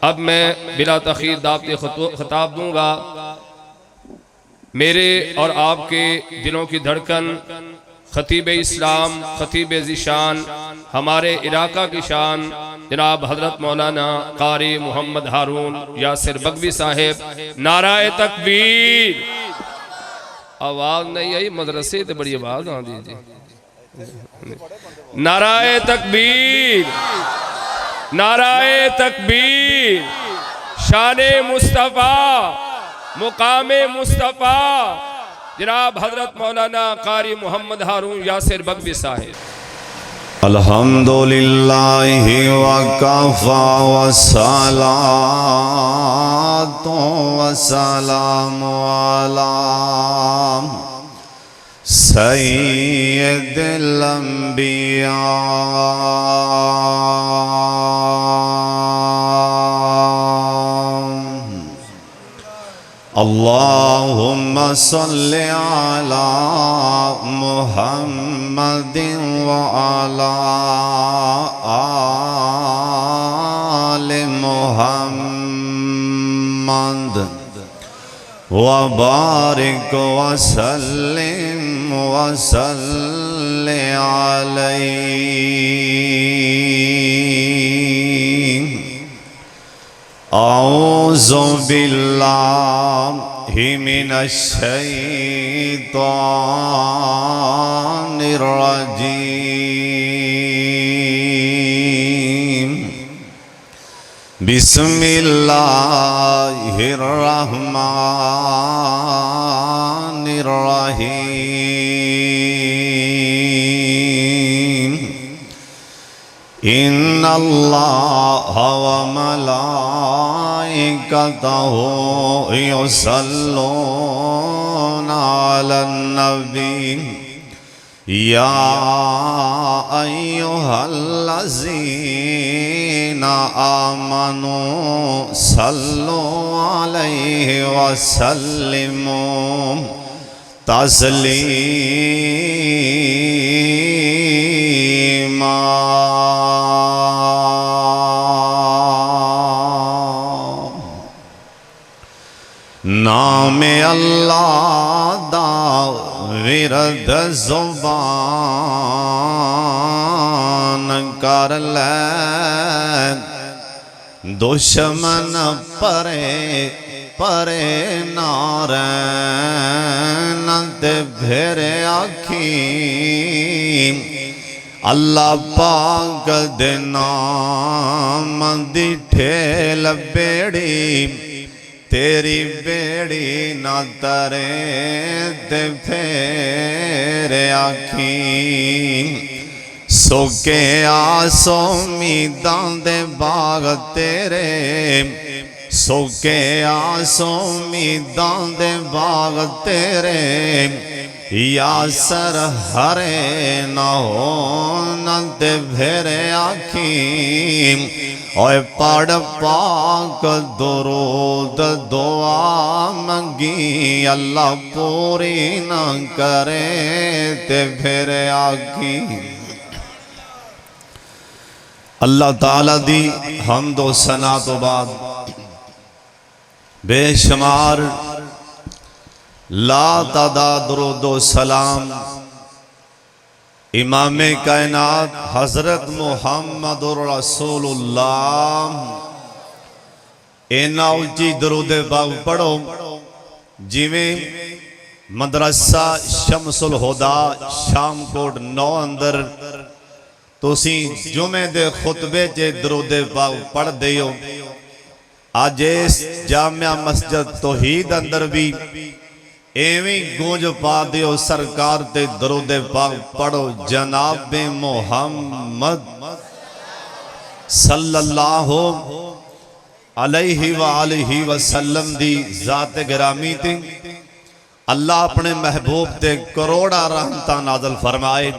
اب میں بلا تاخیر دعوت خطاب دوں گا۔ میرے اور آپ کے دلوں کی دھڑکن خطیب اسلام، خطیب ذیشان، ہمارے علاقہ کی شان جناب حضرت مولانا قاری محمد ہارون یاسر بگوی صاحب، نعرہ تکبیر۔ آواز نہیں آئی مدرسے تے بڑی آواز آن دیجئے۔ نعرہ تکبیر، نعرہ تکبیر، شان مصطفیٰ، مقام مصطفیٰ جناب حضرت مولانا قاری محمد ہارون یاسر بگوی صاحب۔ الحمدللہ وکفا والصلاة والسلام علی سید الانبیاء اللہم صل علی محمد وعلی آل محمد وبارک وسلم وصل علیہ۔ اعوذ باللہ من الشیطان الرجیم، بسم اللہ الرحمن الرحیم۔ ان اللہ وملائکتہ یصلون علی النبی یا ایہا الذین آمنوا صلوا علیہ وسلموا تسلیما۔ نام اللہ دا ورد زبان کر لے، دشمن پرے پرے نارین تے بھیرے آکھیں اللہ پاک دے نام دی ٹھیل بیڑی، تیری بیڑی نہ ترے تے پھیرے آکھیں سوکے آسو میدان دے باغ تیرے، سوکے آسو میدان دے باغ تیرے، یا سر ہرے نہ ہونا تے بھیرے آکھیں اوے پڑھ پاک درود دعا منگی اللہ پوری نہ کرے تے بھیرے آکھیں۔ اللہ تعالیٰ دی حمد و ثنا تو بعد بے شمار لا تعداد درود و سلام امام کائنات حضرت محمد رسول اللہ اینا اونچی درود پاک پڑھو جویں مدرسہ شمس الہدا شام کوٹ 9 اندر تسی جمعے دے خطبے چے درود پاک پڑھ دیو۔ آج اس جامعہ مسجد توحید اندر بھی ایویں گونج پا دیو سرکار تے درود پاک پڑھو جناب محمد صلی اللہ علیہ وآلہ وسلم دی ذات گرامی تے اللہ اپنے محبوب تے کروڑا رحمتہ نازل فرمائے۔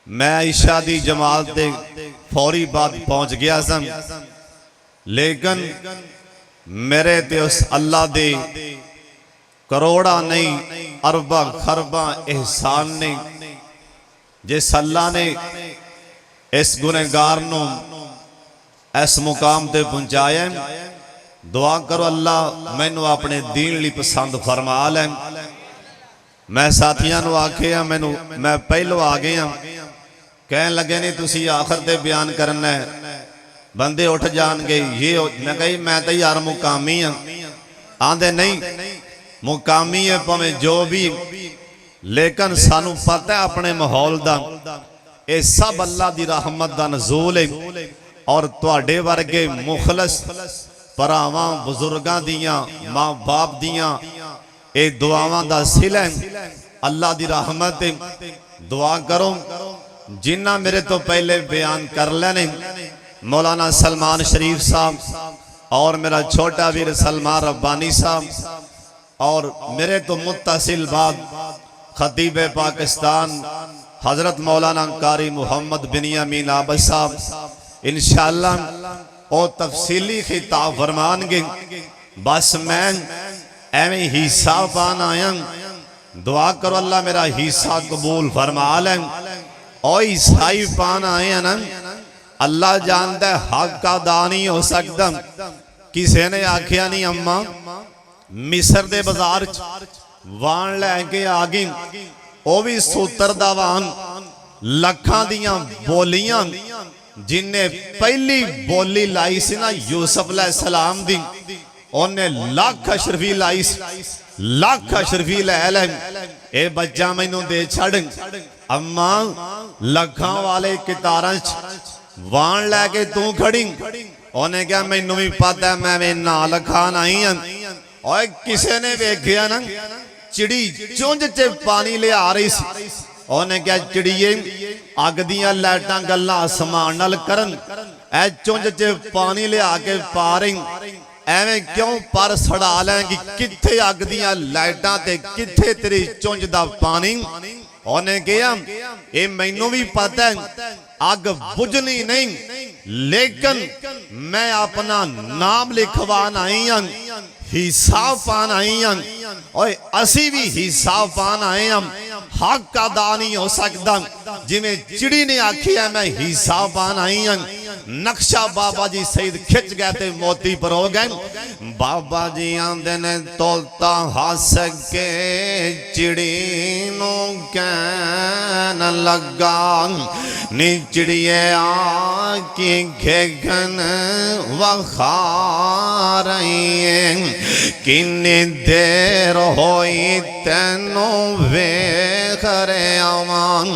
میں عشاء دی جماعت تے فوری بعد پہنچ گیا سن، لیکن میرے تے اس اللہ دے کروڑا نہیں اربا خربا احسان نے جس اللہ نے اس گنہگار نو اس مقام تے پہنچایا ہے۔ دعا کرو اللہ مینوں اپنے دین لی پسند فرما لیں۔ میں ساتھیاں نو آکھیا میں پہلو آ گیا کہنے لگے نہیں تسی آخر تے بیان کرنا ہے، بندے اٹھ جان گے یہ میں کہی میں تے یار مقامی ہوں، آندے نہیں مقامی ہے پمیں جو بھی، لیکن سانو پتہ ہے اپنے ماحول دا اے سب اللہ دی رحمت دا نزول ہے، اور تواڈے ورگے مخلص پراواں بزرگاں دیاں ماں باپ دیاں اے دعاواں دا سلیں اللہ دی رحمت ہے۔ دعا کرو جنہ میرے تو پہلے بیان کر لینے مولانا سلمان شریف صاحب اور میرا چھوٹا ویر سلمان ربانی صاحب، اور میرے تو متصل بعد خطیب پاکستان حضرت مولانا قاری محمد بنیامین عابد صاحب انشاءاللہ او تفصیلی خطاب فرمان گے۔ بس میں ایویں حصہ پان آیا، دعا کرو اللہ میرا حصہ قبول فرما لیں۔ او عیسائی پان آئے ہیں نا، اللہ جانتا ہے حق کا دانی ہو سکتا، کسی نے آکھیا نہیں اماں مصر دے بازار وان لے کے آگی او بھی سوتر دا وان لکھاں دیاں بولیاں جن نے پہلی بولی لائی سی نا یوسف علیہ السلام دی، انہیں لاکھ اشرفی لائی سی، لاکھ اشرفی لے لیں اے بچہ میں انہوں دے چھڑیں اماں لکھاں والے کتاراں وان لے کے تو کھڑیں، انہیں کہا میں انہوں بھی پتہ ہے میں نہ لکھان آئی ہیں، اور کسے نے بیکھیا نا چڑی چونج چے پانی لے آ رہی سی، انہیں کہا چڑیے آگ دیاں لیٹاں گلہ آسمان نل کرن اے چونج چے پانی لے آکے پاریں ایویں کیوں پر سڑا لیں کہ کتھے آگ دیاں لیٹاں تے کتھے تیری چونج دا پانی، انہیں کہا اے مینوں بھی پتہ ہے آگ بجھنی نہیں، لیکن میں اپنا نام لکھوان آئی ہوں، حساب پان آئی ہوں، اور اسی بھی حساب پان آئے ہوں، حق کا دانی ہو سکتا جی میں چڑی نے آکھی ہے میں حساب پان آئی ہوں۔ نقشہ بابا جی سید کھچ گئے تھے موتی پر ہو گئے، بابا جی آندے نے تولتا ہاس کے چڑی نو کہن لگا نی چڑیے آکی گھگن وخا رہی ہیں، کنی دیر ہوئی تینوں ویخرے آمان،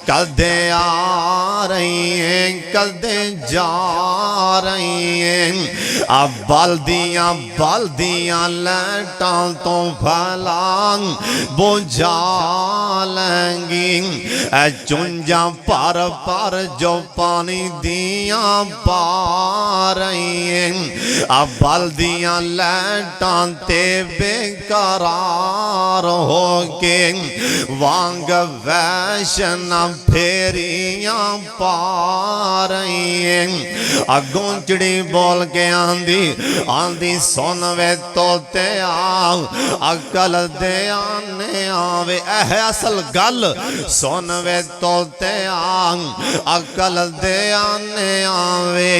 کدے آ رہی ہیں کدے جا رہی ہیں، اب بالدیاں لیٹاں تو پھلان بجھا لیں گی، اے چنجاں پر جو پانی دیاں پا رہی ہیں، اب بالدیاں لیٹاں تے بے قرار ہو کے وانگ ویشن پھیریاں پا رہی ہیں، اگوں چڑی بول کے آندھی سونوے توتے آو اکل دے آنے آوے، اے اصل گل سونوے توتے آو اکل دے آنے آوے،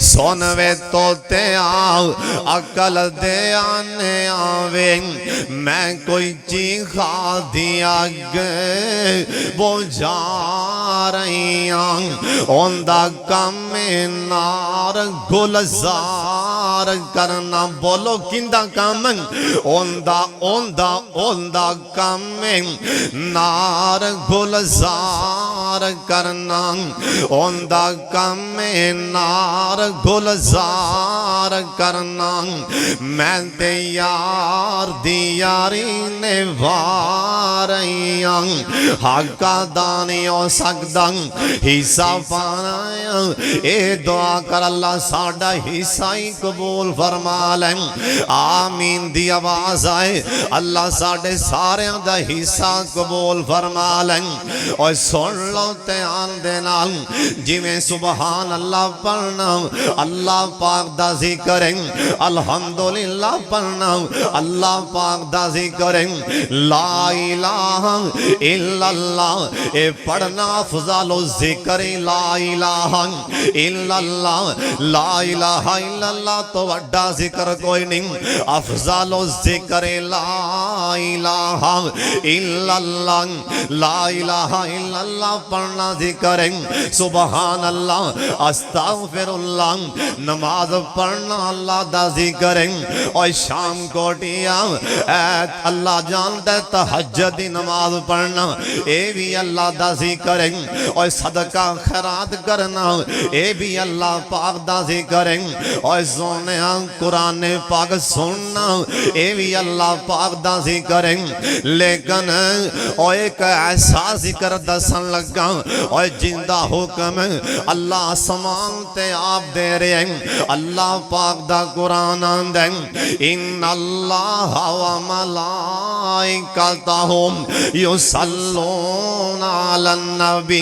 سونوے توتے آو اکل دے آنے آوے، میں کوئی چیخا دیا گے بجھا رہی ہوں، اوندہ کم نار گلزار کرنا، بولو کندہ کم اوندہ کم نار گلزار کرنا، اوندہ کم نار گلزار کرنا، میں تے یار دیاری نے وارہی ہوں، حقا دانی ہو سکتا حصہ پانا، اے دعا کر اللہ ساڑھا حصہ ہی قبول فرما لیں، آمین دی آواز آئے، اللہ ساڑھے سارے دا حصہ قبول فرما لیں، اور سن لو تیان دینا جی میں سبحان اللہ پڑھنا، اللہ پاک دا ذکر ذکر الحمدللہ پڑھنا اللہ پاک دا ذکر لا الہ الا اللہ اے پڑھنا افضل الذکر لا الہ الا اللہ لا الہ الا اللہ تو وڈا ذکر کوئی نہیں افضل الذکر لا الہ الا اللہ لا الہ الا اللہ پڑھنا ذکر سبحان اللہ استغفر اللہ نماز پڑھنا اللہ دا ذکر اور شام کوٹیا اللہ جانتا ہے تہجد نماز پڑھنا اے بھی اللہ دا ذکر اور صدقہ خیرات کرنا اے بھی اللہ پاک دا ذکر اور سونے قرآن پاک سننا اے بھی اللہ پاک دا ذکر لیکن اور ایک ایسا ذکر دسن لگا اور جندہ حکم اللہ سمان تے آپ دے رہے ہیں اللہ پاک دا قرآن آندیں ان اللہ و ملائکتہم یصلون علی النبی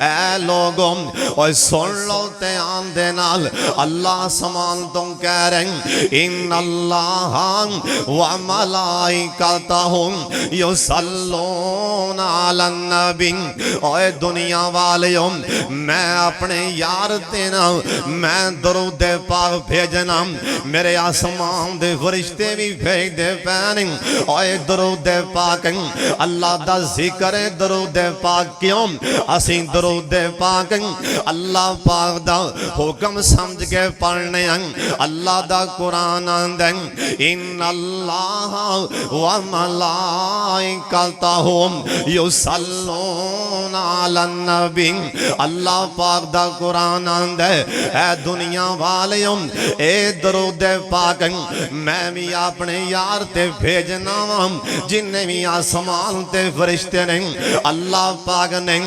اے لوگوں اور سن لو تے آندے نال اللہ سمان تم کہہ رہے ہیں ان اللہ و ملائکتہم یصلون علی النبی اور دنیا والیوں میں اپنے یار تینا میں درود پاک بھیجنا میرے آسمان دے فرشتے بھی بھیج دے پہنے اور درود پاک اللہ دا ذکر درود پاک کیوں اسی درود پاک اللہ پاک دا حکم سمجھ کے پڑھنے اللہ دا قرآن آندیں ان اللہ و ملائکتہم یصلون علی النبی اللہ پاک دا قرآن آندے اے دنیا والیوں اے درود پاک میں بھی اپنے یار تے بھیجنا ہوں جنہیں بھی آسمان تے فرشتے نے اللہ پاک نے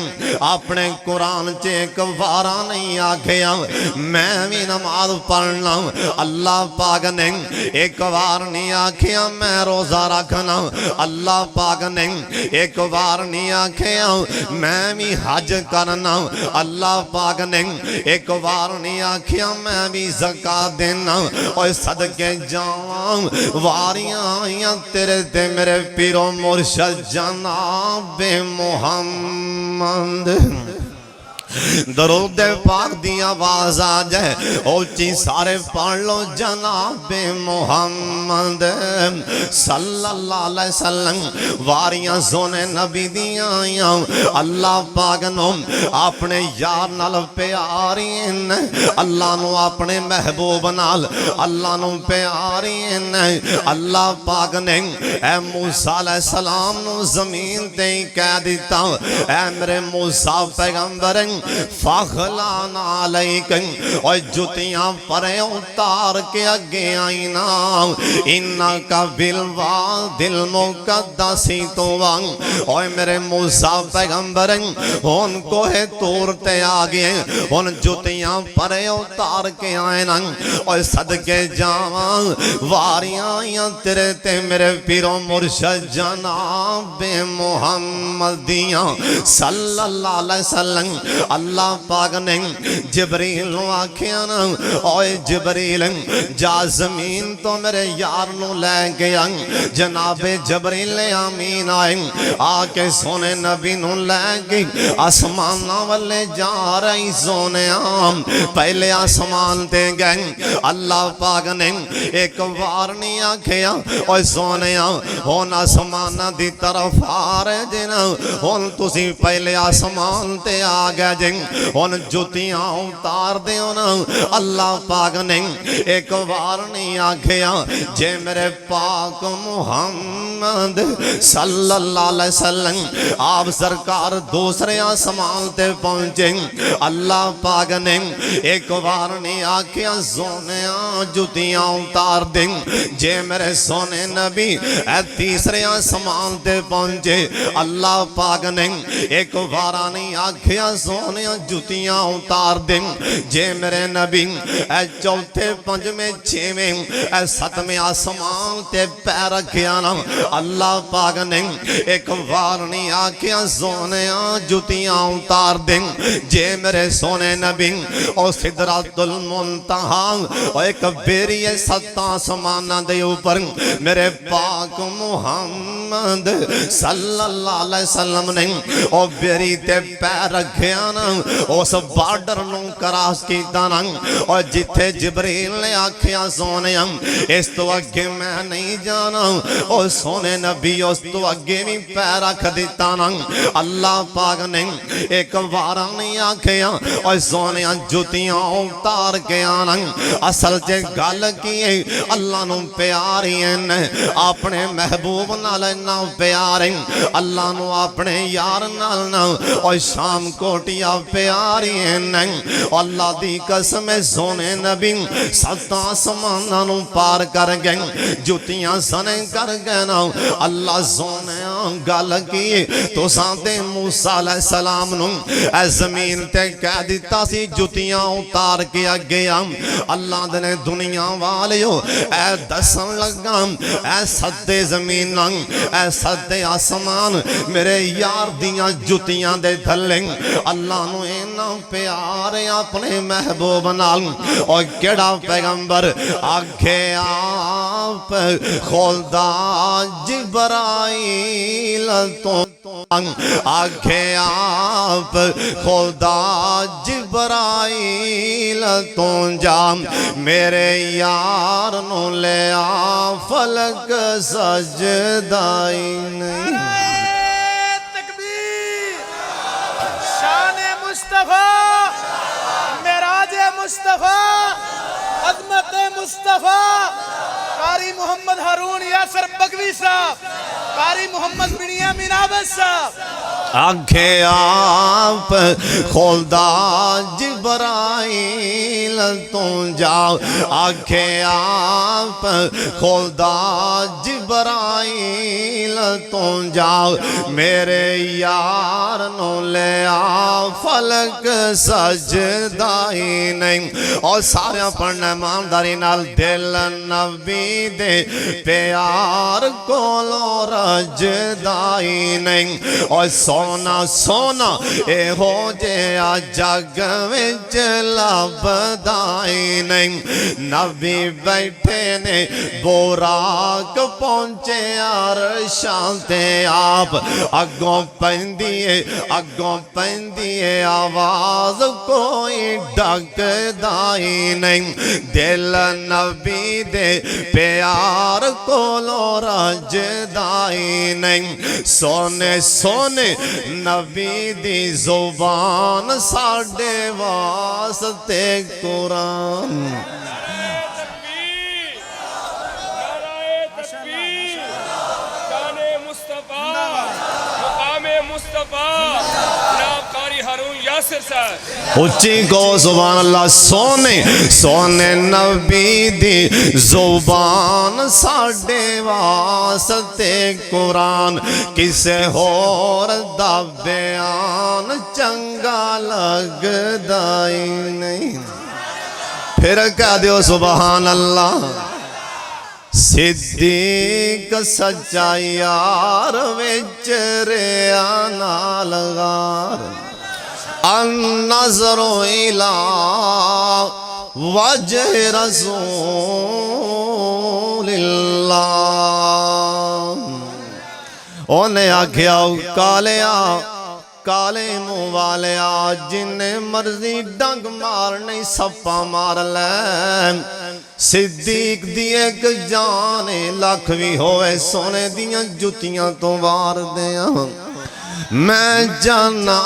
اپنے قرآن چے ایک وارا نہیں آکھیا میں بھی نماز پڑھنا اللہ پاک نے ایک وار نہیں آکھیا میں روزہ رکھنا اللہ پاک نے ایک وار نہیں آکھیا میں بھی حج کرنا اللہ پاک نے ایک وار نہیں آکھیا میں بھی زکاة دینا اور صدقے جاؤں واریاں آئیاں تیرے تے میرے پیرو مرشد جناب محمد درود پاک دی آواز آ جائے اونچی سارے پڑھ لو جناب محمد صلی اللہ علیہ وسلم واریاں سونے نبی دیاں آئیاں اللہ پاک نو اپنے یار نال پیاری اللہ نو اپنے محبوب نال اللہ نو پیاری اللہ پاک نے اے موسیٰ علیہ السلام نو زمین تے ہی کہہ دیتا اے میرے موسیٰ پیغمبر فاخلان علیکن اور جتیاں پرے اتار کے اگے آئینا انکا بالواد المقدسی توان اور میرے موسیٰ پیغمبر ان کو ہے تورتے آگئے ان جتیاں پرے اتار کے آئینا اور صدقے جاوان واریاں آئیاں تیرے تے میرے پیرو مرشد جناب محمدیاں صلی اللہ علیہ وسلم اللہ پاک نے جبریل نو آکھیانا اوہ جبریل جا زمین تو میرے یار نو لے گیا جناب جبریل آمین آئے آکے سونے نبی نو لے گئی آسمانہ والے جا رہی سونے آم پہلے آسمان تے گئے اللہ پاک نے ایک وار نہیں آکھیا اوہ سونے آم ہون آسمانہ دی طرف آ رہے جنا ہون تسی پہلے آسمان تے آگے جن ان جتیاں اتار دے ہونا اللہ پاک نے ایک وار نہیں آکھیا جے میرے پاک محمد صلی اللہ علیہ وسلم آپ سرکار دوسرے آسمان تے پہنچے اللہ پاک نے ایک وار نہیں آکھیا سونیاں جتیاں اتار دیں جے میرے سونے نبی اے تیسرے آسمان تے پہنچے اللہ پاک نے ایک وار نہیں آکھیا سونیاں سونے جتیاں اتار دیں جے میرے نبی اے چوتھے پنجویں چھویں اے ستویں آسمان تے پیر رکھیا نا اللہ پاک نے ایک وار نہیں آکھیا سونے جتیاں اتار دیں جے میرے سونے نبی او سدرۃ المنتہا او ایک بیری ست آسماناں دے اوپر میرے پاک محمد صلی اللہ علیہ وسلم نے او بیری تے پیر رکھیا نا اس بارڈر نو کراس کیتا نا اور جتھے جبریل نے آکھیا سونے اس تو اگے میں نہیں جانا او سونے نبی اس تو اگے بھی پیر رکھ دیتا نا اللہ پاک نے ایک وارا نہیں آکھیا اور سونے جتیاں اتار کے آنا اصل چے گل کی اللہ نو پیاری ہیں اپنے محبوب نال نہ پیارے اللہ نو اپنے یار نال نہ اور شام کوٹیا پیاری ہیں اللہ دی قسم سونے نبی سات آسماناں نو پار کر گئے جتیاں سنے کر گئے نا اللہ سونے گل کی تو سانتے موسیٰ علیہ السلام نو اے زمین تے کہہ دیتا سی جتیاں اتار کے گیا اللہ دنے دنیا والیو اے دسن لگا اے سدے زمین اے سدے آسمان میرے یار دیاں جتیاں دے دھلیں اللہ نو اینا پیارے اپنے محبوب نال اور کیڑا پیغمبر آگے آپ خولدہ جبرائیل تو آگے آپ خولدہ جبرائیل تو جا میرے یار نو لے آ فلک سجدائی نہیں تکبیر شان مصطفیٰ معراج مصطفیٰ عظمت مصطفیٰ قاری محمد ہارون یاسر بگوی صاحب قاری محمد بنیامین عابد صاحب آنکھیں آپ خولدہ جبرائیل تو جاؤ آنکھیں آپ خولدہ جبرائیل تو جاؤ میرے یار نو لے آ فلک سجدائی نہیں اور سارے پڑھنے مانداری نال دل نبی دے پیار کولو رجدائی نہیں اور سونا سونا اے ہو جے آ جگ وچ لبدائی نہیں نبی بیٹھے نے بوراک پہنچے عرشاں تے آپ اگوں پہندیے آواز کوئی ڈگ دائی نہیں دل نبی دے پیار کولو رجدائی نہیں سونے سونے نبی دی زبان ساڑے واسطے قرآن اچھی کو سبحان اللہ سونے سونے نبی دی زبان ساڑے واسطے قرآن کسے ہور دا بیان چنگا لگ دائی نہیں پھر کہہ دیو سبحان اللہ صدیق سچا یار وچ ریانا لغار النظر الى وجہ رسول اللہ انہیں آکھیا کالے منہ والیا جن مرضی ڈنگ مار نہیں سپا مار لے صدیق دی ایک جانے لاکھ بھی ہوئے سونے دیاں جتیاں تو وار دیاں میں جانا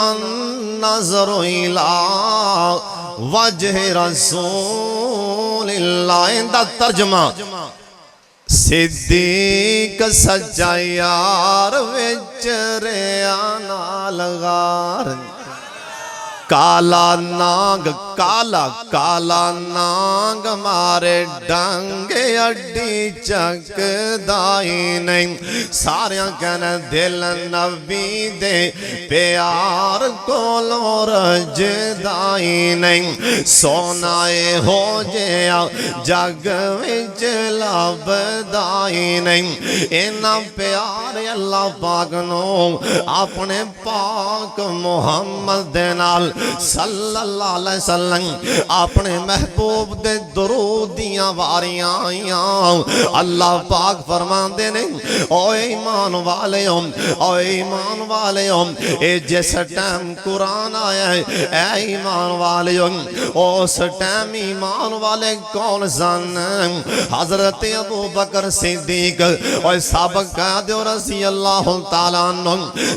نظر الہ وجہ رسول اللہ اندہ ترجمہ صدیق سچا یار وچ ریانا لغار کالا نانگ کالا کالا نانگ مارے ڈانگے اڈی چک دائی نہیں ساریاں کہنے دل نبی دے پیار کو لو رج دائی نہیں سونائے ہو جیا جگ وچ لب دائی نہیں اینا پیار اللہ پاک نو اپنے پاک محمد دے نال صلی اللہ علیہ وسلم اپنے محبوب دے درودیاں واریاں آئیاں اللہ پاک فرمان دے نہیں او ایمان والے او ایمان والے اے جس ٹائم قرآن آیا ہے اے ایمان والے اس ٹائم ایمان والے کون سن حضرت ابو بکر صدیق اور سابق قائد رضی اللہ تعالیٰ عنہ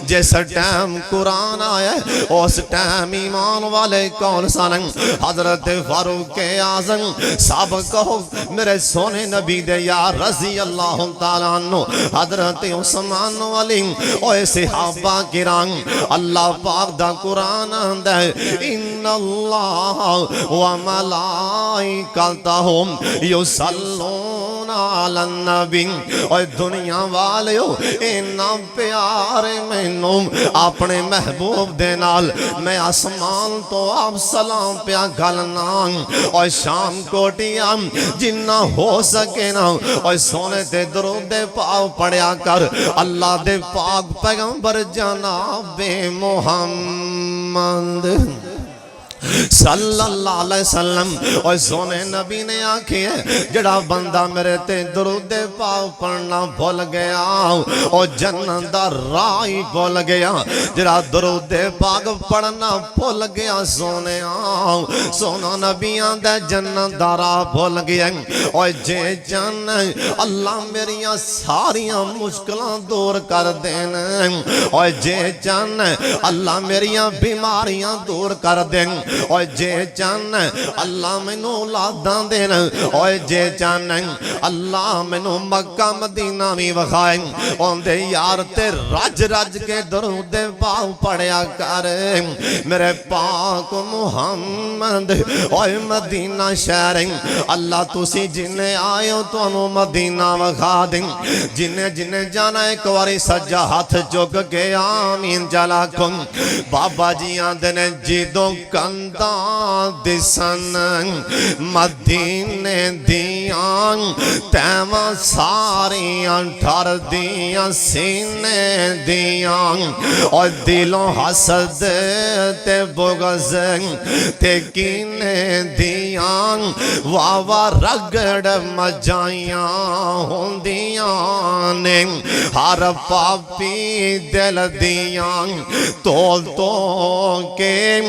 جس ٹائم قرآن آیا ہے اس ٹائم ایمان والے کون سن حضرت فاروق اعظم سابق کہو میرے سونے نبی دے یا رضی اللہ تعالیٰ عنہ حضرت عثمان علی اور صحابہ کرام اللہ پاک دا قرآن آندہ ہے ان اللہ و ملائکتہم یصلون علی النبی اور دنیا والے ہو اینا پیار مینوں اپنے محبوب دے نال میں آسمان تو آپ سلام پیا گھلنا اور شام کوٹیاں جنہ ہو سکے نا اور سونے تے درود پاک پڑھیا کر اللہ دے پاک پیغمبر جناب محمد صلی اللہ علیہ وسلم اور سونے نبی نے آنکھی ہے جڑا بندہ میرے تے درود پاک پڑھنا بھول گیا اور جنت دا رائی بھول گیا جڑا درود پاک پڑھنا بھول گیا سونے سونا نبی آندہ جنت دا راہ بھول گیا اور جے جان اللہ میریاں ساریاں مشکلاں دور کر دین اور جے جان اللہ میریاں بیماریاں دور کر دین اور جے چان اللہ مینوں اولاداں دین اور جے چان اللہ مینوں مکہ مدینہ بھی وکھائے اوندے یار تے رج رج کے درود پاک پڑھیا کر میرے پاک محمد اور مدینہ شہر اللہ تسی جنے آئے ہو تو مدینہ وکھا دیں جنے جانا ایک واری سجا ہاتھ چک کے آمین جلا کن بابا جی آندے نے جیدوں کنداں دسن مدینے دیاں تیمہ ساریاں ٹھر دیاں سینے دیاں اور دلوں حسد تے بغض تے کینے دیاں واوا رگڑ مجائیاں ہوندیاں نے ہر پاپی دل دیاں تول تو کے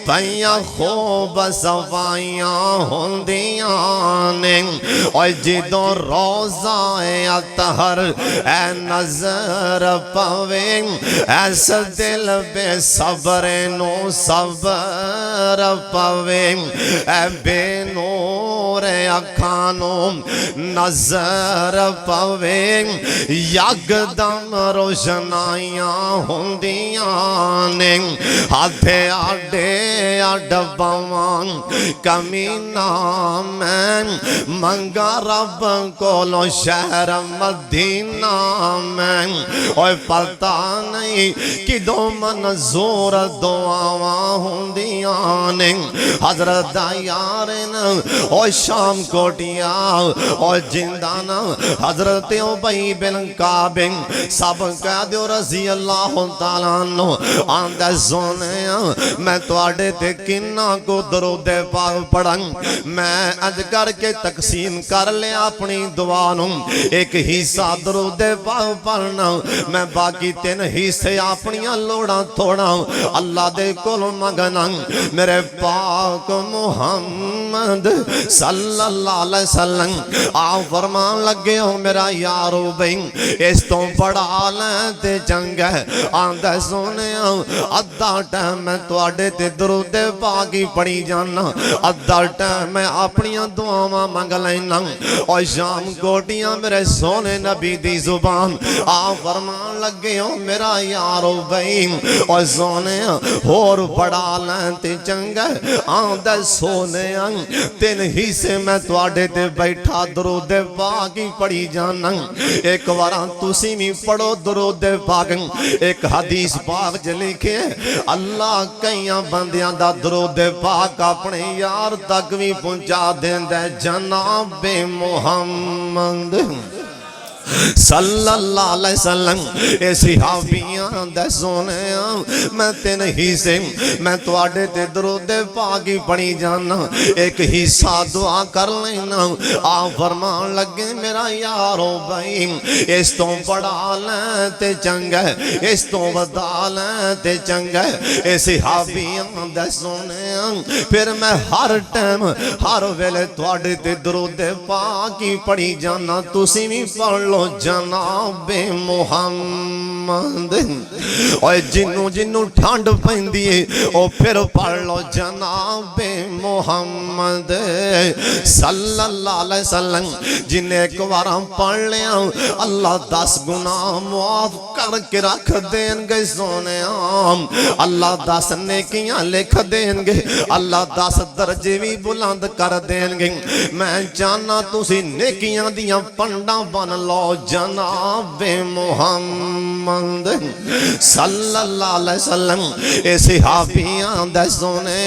پہیاں خوب صفائیاں ہوندیاں نے اور جدوں روزہ اطہر اے نظر پوے ایس دل بے صبر نو صبر پوے اے بے نور اکھانو نظر پوے یکدم روشنائیاں ہوندیاں نے ہاتھے آڈے آڈباں کمینہ میں منگا رب کولو شہر مدینہ میں اور پتہ نہیں کدوں منظور دعاواں ہوندیاں نے حضرت یارن اور شام کوٹیا اور جندانا حضرت عبی بن کعب سب قید رضی اللہ تعالیٰ عنہ آندہ سونے میں توڑے تے کنہ کو درود پاک پڑھن میں اج کر کے تقسیم کر لے اپنی دعانوں ایک حصہ درود پاک پڑھنا میں باقی تین حصے اپنی لوڑا تھوڑا اللہ دے کول مگنا میرے پاک محمد صلی اللہ علیہ وسلم آپ فرمان لگے ہو میرا یارو بین اس تو پڑھا لیں تے چنگ ہے آندہ سونے ادھا ٹائم میں توڑے تے درود پاک ہی پڑھی جانا ادھا ٹائم میں اپنی دعاواں منگ لینا اور شام کوٹیاں میرے سونے نبی دی زبان آپ فرمان لگے ہو میرا یارو بھائی اور سونے اور بڑا لینتے چنگا آندہ سونے تین ہی سے میں توڑے تے بیٹھا درود پاک ہی پڑھی جانا ایک واران تسی بھی پڑھو درود پاک ایک حدیث پاک لکھے اللہ کئیاں بندیاں دا درود پاک اپنے یار تک بھی پہنچا دیں دے جناب محمد صلی اللہ علیہ وسلم اے صحابیاں دے سونے میں تین ہی سے میں توڑے تے درود پاکی پڑھی جانا ایک حصہ دعا کر لینا آپ فرمان لگے میرا یارو بھائی اس تو بڑا لیتے چنگا اس تو ودا لیتے چنگا اے صحابیاں دے سونے پھر میں ہر ٹائم ہر ویلے توڑے تے درود پاکی پڑھی جانا تسی بھی پڑھ لو جناب محمد اور جنو ٹھانڈ پہندیے او پھر پڑھ لو جناب محمد صلی اللہ علیہ وسلم جن ایک وارم پڑھ لیا اللہ 10 گناہ معاف کر کے رکھ دیں گے سونے اللہ 10 نیکیاں لکھ دیں گے اللہ 10 درجے بھی بلند کر دیں گے میں جانا تسی نیکیاں دیاں پنڈا بن لو جناب محمد صلی اللہ علیہ وسلم اے صحابیاں دے سونے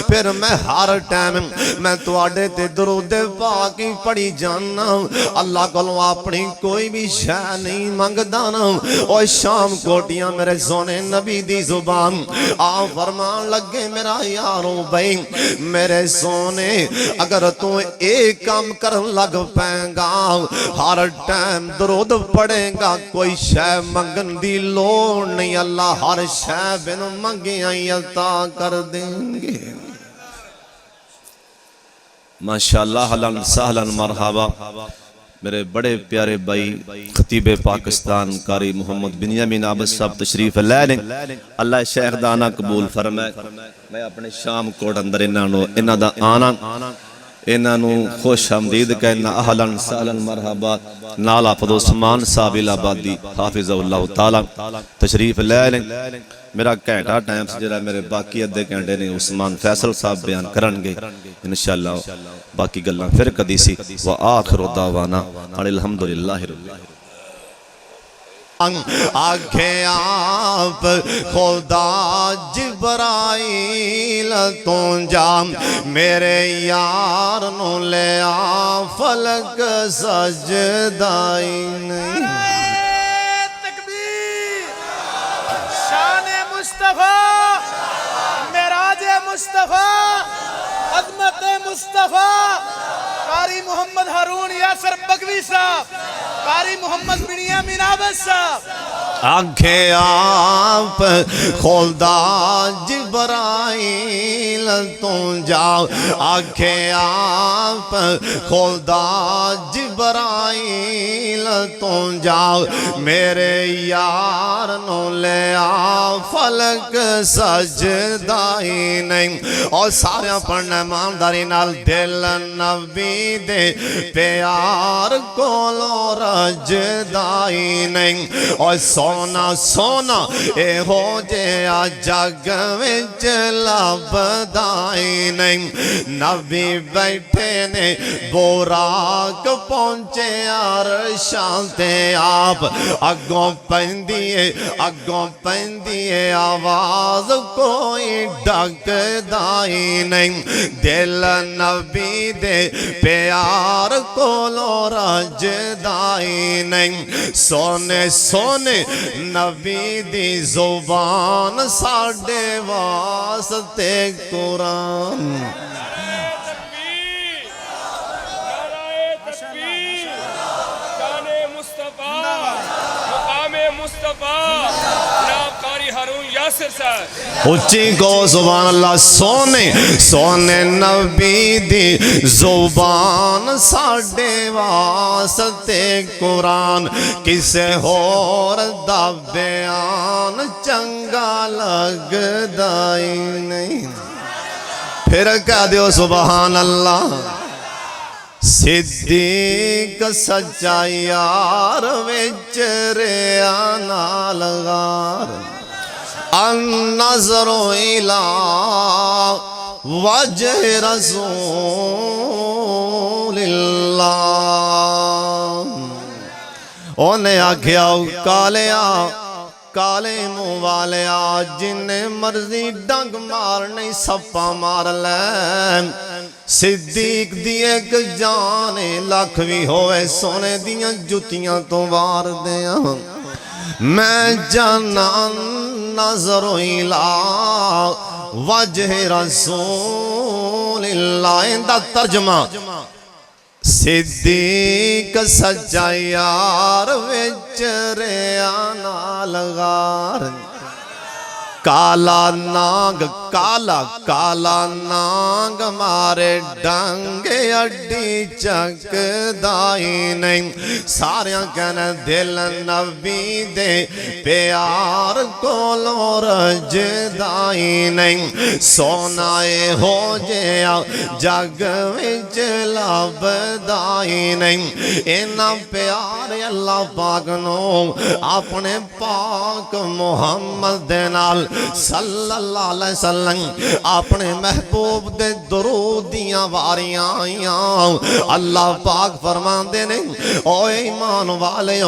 پھر میں ہر ٹائم میں توڑے تے درود پاکی پڑھی جانا اللہ کو اپنی کوئی بھی شے نہیں منگ دانا اور شام کوٹیاں میرے سونے نبی دی زبان آپ فرمان لگے میرا یارو بھائی میرے سونے اگر تو ایک کام کر لگ پائیں گا ہر ٹائم درود پڑھے گا کوئی شے منگن دی لوڑ نہیں اللہ ہر شے بن منگیاں عطا کر دیں گے ماشاءاللہ اہلاً سہلاً مرحبا میرے بڑے پیارے بھائی خطیب پاکستان قاری محمد بنیامین عابد صاحب تشریف لے لیں اللہ شیخ دانا قبول فرمائے میں اپنے شام کوٹ اندر انہاں دا آنا انہوں خوش آمدید کہنا اہلاً سہلاً مرحبا نال حافظ عثمان صاحب الہبادی حافظ اللہ تعالیٰ تشریف لے لیں میرا گھنٹہ ٹائم سے جرا میرے باقی ادھے گھنٹے نے عثمان فیصل صاحب بیان کرنگے انشاءاللہ باقی گلاں پھر قدیسی وآخر دعوانا الحمدللہ رب العالمین آنکھیں آپ خدا جبرائیل تو جام میرے یار نو لے آ فلک سجدائی نہیں تکبیر شان مصطفیٰ معراج مصطفیٰ عظمت مصطفیٰ قاری محمد ہارون یاسر بگوی صاحب قاری محمد بنیامین عابد صاحب آنکھیں آپ خدا جبرائیل تو جاؤ آنکھیں آپ خدا جبرائیل تو جاؤ میرے یار نو لے آ فلک سجدائی نہیں اور سارے پڑھنے مانداری نال دل نبی دے پیار کو لو رجدائی نہیں اور سونا سونا اے ہو جیا جگ وچ لبدائی نہیں نبی بیٹھے نے بوراک پہنچے عرشاں تے آپ اگوں پہندیے آواز کوئی ڈک دائی نہیں دل نبی دے پیار کو لو رجدائی نہیں سونے سونے نبی دی زبان ساڑھے واسطے قرآن اچھی کو زبان اللہ سونے سونے نبی دی زبان ساڑھے واسطے قرآن کسے ہور دا بیان چنگا لگ دائی نہیں پھر کہہ دیو سبحان اللہ صدیق سچا یار وچ ریا نال غار النظر الى وجہ رسول اللہ انہیں آکھیا کالیا کالے منہ والیا جن مرضی ڈنگ مار نہیں سپا مار لے صدیق دی ایک جانے لاکھ بھی ہوئے سونے دیاں جتیاں تو وار دیاں میں جانا نظر الہ وجہ رسول اللہ اندہ ترجمہ صدیق سچا یار وچ ریا نال غار کالا نانگ کالا نانگ مارے ڈانگے اڈی چک دائی نہیں ساریاں کہنے دل نبی دے پیار کو لورج دائی نہیں سونائے ہو جیا جگ وچ لب دائی نہیں اینا پیار اللہ پاک نو اپنے پاک محمد دے نال صلی اللہ علیہ وسلم اپنے محبوب دے درودیاں واریاں آئیاں اللہ پاک فرمان دے نہیں او ایمان والے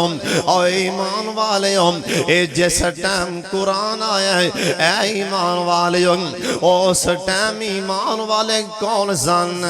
اے جیس ٹائم قرآن آیا ہے اے ایمان والے اس ٹائم ایمان والے کون سن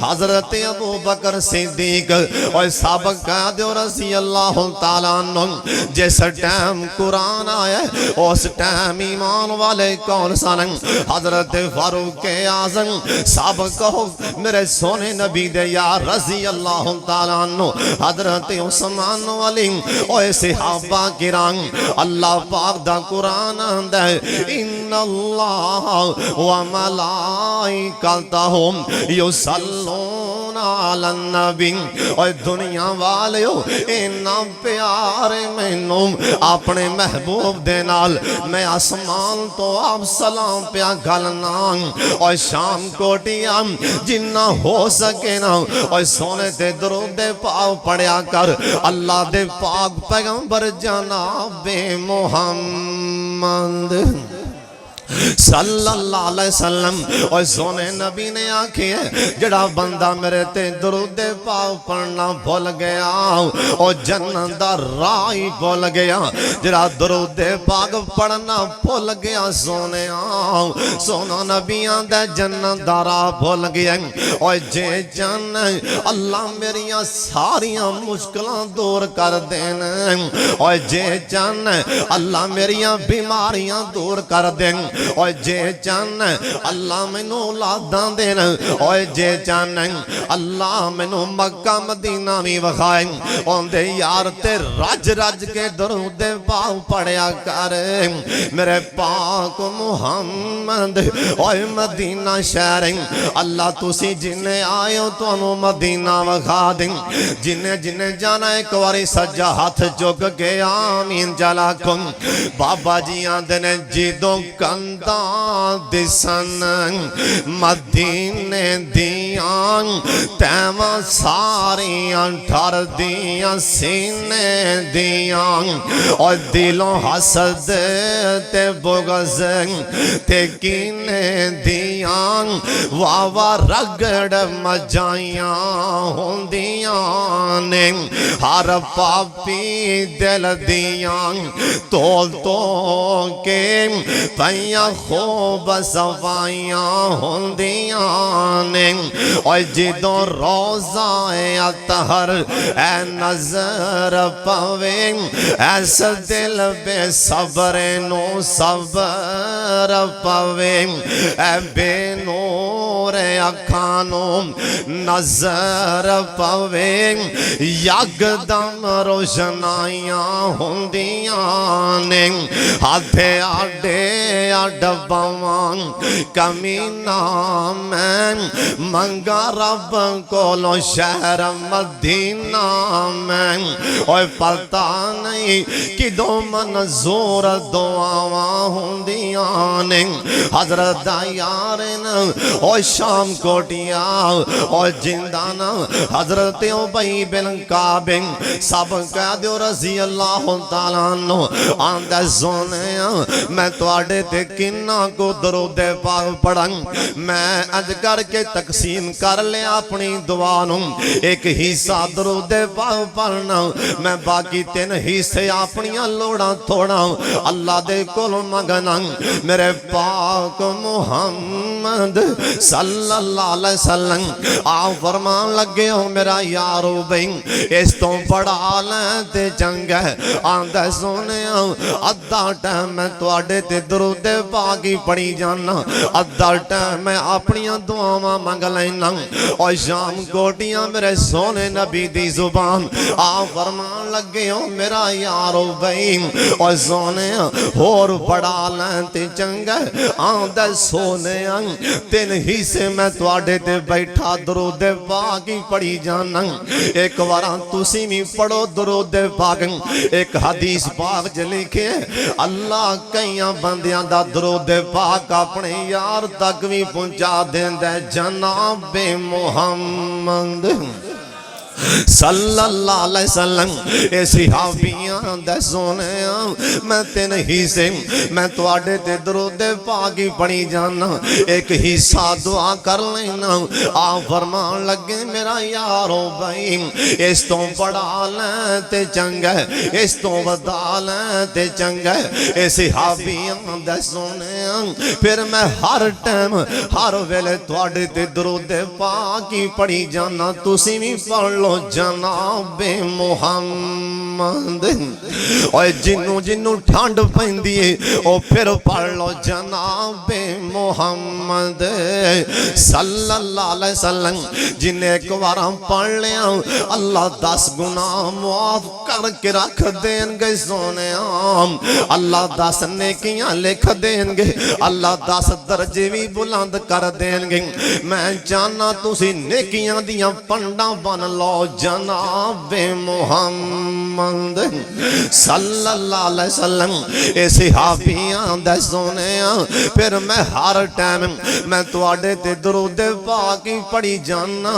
حضرت ابو بکر صدیق اور سابق قائد رضی اللہ تعالیٰ عنہ جیس ٹائم قرآن آیا ہے اس ٹائم ایمان والے کون سن حضرت فاروق اعظم سابق کہو میرے سونے نبی دے یا رضی اللہ تعالیٰ عنہ حضرت عثمان علی اور صحابہ کرام اللہ پاک دا قرآن دے ان اللہ و ملائکتہ یصلون علی النبی اور دنیا والے اینا پیار مینوں اپنے محبوب دے نال میں آسمان تو آپ سلام پیا گھلنا اور شام کوٹیاں جنہ ہو سکے نا اور سونے تے درود پاک پڑھیا کر اللہ دے پاک پیغمبر جناب محمد صلی اللہ علیہ وسلم اور سونے نبی نے آکھی ہے جڑا بندہ میرے تے درود پاک پڑھنا بھول گیا اور جنت دا رائی بھول گیا جڑا درود پاک پڑھنا بھول گیا سونا نبیاں دے جنت دا راہ بھول گیا اور جے جن اللہ میریاں ساریاں مشکلیں دور کر دین اور جے جن اللہ میریاں بیماریاں دور کر دین اور جے چان اللہ مینو اولاداں دین اور جے چان اللہ مینو مکہ مدینہ بھی وکھائے اوندے یار تے رج رج کے درود پاک پڑھیا کر میرے پاک محمد اور مدینہ شہر اللہ تسی جنہیں آئے ہو تو انہوں مدینہ وکھا دیں جنہیں جانا ایک واری سجا ہاتھ چک کے آمین جلا کن بابا جی آندھنے جیدوں کنداں دسن مدینے دیاں تیمہ ساریاں ٹھر دیاں سینے دیاں اور دلوں حسد تے بغض تے کینے دیاں واوا رگڑ مجائیاں ہوندیاں نے ہر پاپی دل دیاں تول تو کے پیاں خوب صفائیاں ہوندیاں نے اور جدوں روزہ اطہر اے نظر پوے ایس دل بے صبر نو صبر پوے اے بے نور نورے اکھاں نوں نظر پوے یکدم روشنائیاں ہوندیاں نے ہاتھے آڈے ڈباواں کمینہ میں منگا رب کولو شہر مدینہ میں اوہ پتہ نہیں کدو منظور دعاواں ہوندیاں نے حضرت یارن اوہ شام کوٹیا اوہ جندان حضرت عبی بن کعب سب کہہ دیو رضی اللہ تعالیٰ عنہ آندہ سونے میں توڑے تے کنہ کو درود پاک پڑھن میں اج کر کے تقسیم کر لے اپنی دعانوں ایک حصہ درود پاک پڑھنا میں باقی 3 حصے اپنیاں لوڑا تھوڑا اللہ دے کول مگنا میرے پاک محمد صلی اللہ علیہ وسلم آپ فرمان لگے ہو میرا یارو بین اس تو پڑھا لیتے چنگ ہے آندہ سونے ادھا ٹائم میں توڑے تے درود پاکی پڑھی جانا ادھا ٹائم میں اپنیاں دعاواں منگ لینا اور شام کوٹیاں میرے سونے نبی دی زبان آپ فرمان لگے ہو میرا یارو بین اور سونے اور پڑھا لیتے چنگ ہے آندہ سونے 3 حصے میں توڑے تے بیٹھا درود پاکی پڑھی جانا ایک واران تسی میں پڑھو درود پاک ایک حدیث پاک جلکے اللہ کئیاں بندیاں دا درود پاک اپنے یار تک بھی پہنچا دیں دے جناب محمد صلی اللہ علیہ وسلم اے صحابیاں دے سونے میں 3 حصے میں توڑے تے درود پاکی پڑھی جانا ایک حصہ دعا کر لینا آپ فرمان لگے میرا یارو بھائی اس تو پڑھا لیتے چنگ ہے اس تو بتا لیتے چنگ ہے اے صحابیاں دے سونے پھر میں ہر ٹائم ہر ویلے توڑے تے درود پاکی پڑھی جانا تسی بھی پڑھ لو جناب محمد اور جنوں ٹھنڈ پہندیے اور پھر پڑھ لو جناب محمد صلی اللہ علیہ وسلم جنہیں ایک وارا پڑھ لیا اللہ 10 گناہ معاف کر کے رکھ دیں گے سونے اللہ 10 نیکیاں لکھ دیں گے اللہ 10 درجے بھی بلند کر دیں گے میں جانا تسی نیکیاں دیاں پنڈا بن لو جناب محمد صلی اللہ علیہ وسلم اے صحابیاں دے سونے پھر میں ہر ٹائم میں توڑے تے درود پاکی پڑھی جانا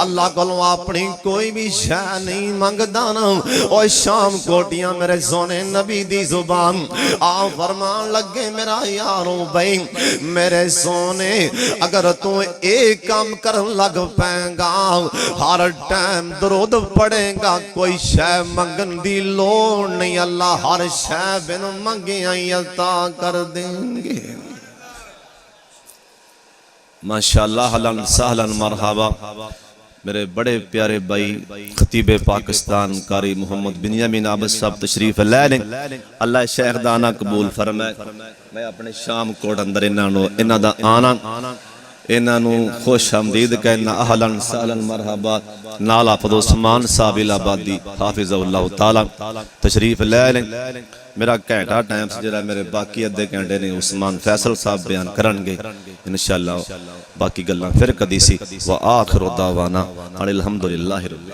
اللہ کو اپنی کوئی بھی شے نہیں منگ دانا اور شام کوٹیاں میرے سونے نبی دی زبان آپ فرمان لگے میرا یاروں بھائی میرے سونے اگر تو ایک کام کرن لگ پائیں گا ہر ٹائم درود پڑھے گا کوئی شے منگن دی لوڑ نہیں اللہ ہر شے بن منگیاں عطا کر دیں گے ماشاءاللہ اہلاً سہلاً مرحبا میرے بڑے پیارے بھائی خطیب پاکستان قاری محمد بنیامین عابد صاحب تشریف لے لیں اللہ شیخ دانا قبول فرمائے میں اپنے شام کوٹ اندر انہاں دا آنا انہاں خوش آمدید کہنا اہلاً سہلاً مرحبا نال حافظ عثمان صاحب الآبادی حافظ اللہ تعالیٰ تشریف لے لیں میرا گھنٹہ ٹائم سے جرا میرے باقی ادھے گھنٹے نے عثمان فیصل صاحب بیان کرنگے انشاءاللہ باقی گلاں پھر کدی سی وآخر دعوانا الحمدللہ رب